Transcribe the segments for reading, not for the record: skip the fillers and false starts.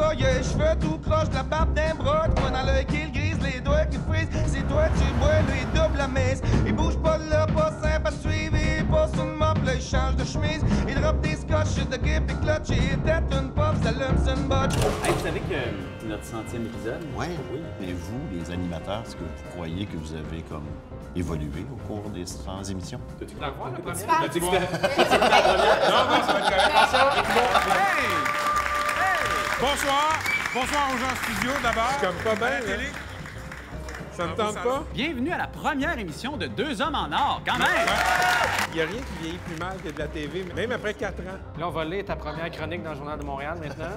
gras, y'a les cheveux tout croche, de la barbe d'un bras, de quoi dans l'œil qui le grise, les doigts qui frisent. C'est toi, tu bois, lui, double la messe. Il bouge pas là, pas simple à suivre, il passe une mop, là, il change de chemise. Il drop des scotch, de grip et clutch, et tête une pop, ça allume une botch. Hey, vous savez que c'est notre 100e épisode? Oui. Et vous, les animateurs, est-ce que vous croyez que vous avez comme évolué au cours des 100 émissions? T'as-tu la voir, le premier? Non, ça va être correct. Hey! Bonsoir! Bonsoir aux gens en studio, d'abord. Comme pas bien, À la télé. Ça ne tente pas? Bienvenue à la première émission de Deux hommes en or, quand même! Il n'y a rien qui vieillit plus mal que de la TV, même après 4 ans. Là, on va lire ta première chronique dans le Journal de Montréal maintenant.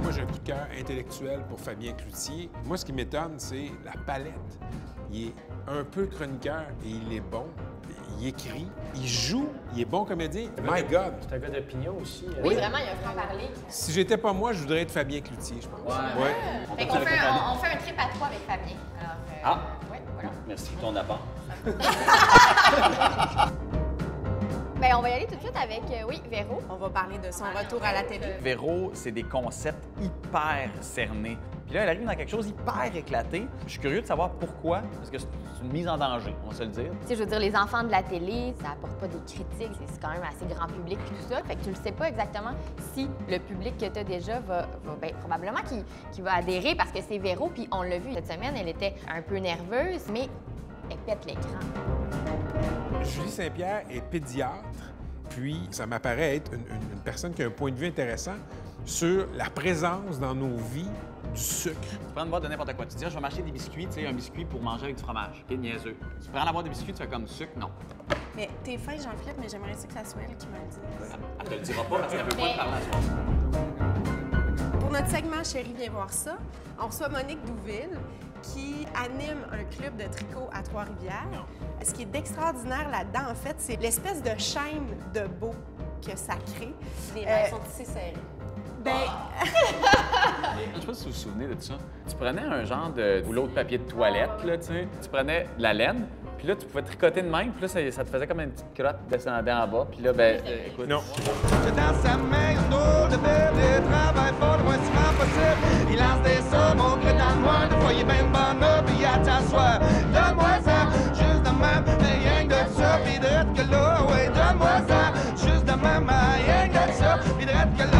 Moi, j'ai un coup de cœur intellectuel pour Fabien Cloutier. Moi, ce qui m'étonne, c'est la palette. Il est un peu chroniqueur et il est bon. Il écrit, il joue, il est bon comédien. My God! C'est un gars d'opinion aussi. Oui, vraiment, il y a un franc-parler. Si j'étais pas moi, je voudrais être Fabien Cloutier, je pense. Ouais. Fait qu'on fait, on fait un trip à trois avec Fabien. Alors, ouais, voilà. Merci pour ton apport. Ben, on va y aller tout de suite avec, oui, Véro. On va parler de son retour à la télé. Véro, c'est des concepts hyper cernés. Puis là, elle arrive dans quelque chose hyper éclaté. Je suis curieux de savoir pourquoi, parce que c'est une mise en danger, on va se le dire. Tu sais, je veux dire, les enfants de la télé, ça apporte pas des critiques, c'est quand même assez grand public et tout ça. Fait que tu le sais pas exactement si le public que tu as déjà va ben, probablement qui va adhérer parce que c'est Véro, puis on l'a vu cette semaine, elle était un peu nerveuse, mais elle pète l'écran. Julie Saint-Pierre est pédiatre, puis ça m'apparaît être une personne qui a un point de vue intéressant sur la présence dans nos vies du sucre. Tu prends une boîte de n'importe quoi. Tu dis, je vais m'acheter des biscuits, tu sais, un biscuit pour manger avec du fromage. T'es niaiseux. Tu prends la boîte de biscuits, tu fais comme sucre, non. Mais t'es fin, Jean-Philippe, mais j'aimerais ça que ça soit elle qui me le dise. Elle te le dira pas parce qu'elle veut pas te parler à soi. Pour notre segment Chérie, viens voir ça, on reçoit Monique Douville qui anime un club de tricot à Trois-Rivières. Ce qui est d'extraordinaire là-dedans, en fait, c'est l'espèce de chaîne de beau que ça crée. Les mains sont tissées serrées. Ben, Je sais pas si vous vous souvenez de ça. Tu prenais un genre de rouleau de papier de toilette, là, tu sais. Tu prenais de la laine, puis là, tu pouvais tricoter de même, puis là, ça te faisait comme une petite crotte descendant en bas. Puis là, ben, écoute... Non. Que dans sa main, une drôle de bête, il travaille fort le moins souvent possible. Il lance des sommes, on crée dans le noir, des fois il est ben bon là, puis il a t'asseoir. Donne-moi ça, juste de même, rien que de ça, pis drette que là, ouais, donne-moi ça, juste de même, rien que de ça, pis drette que là.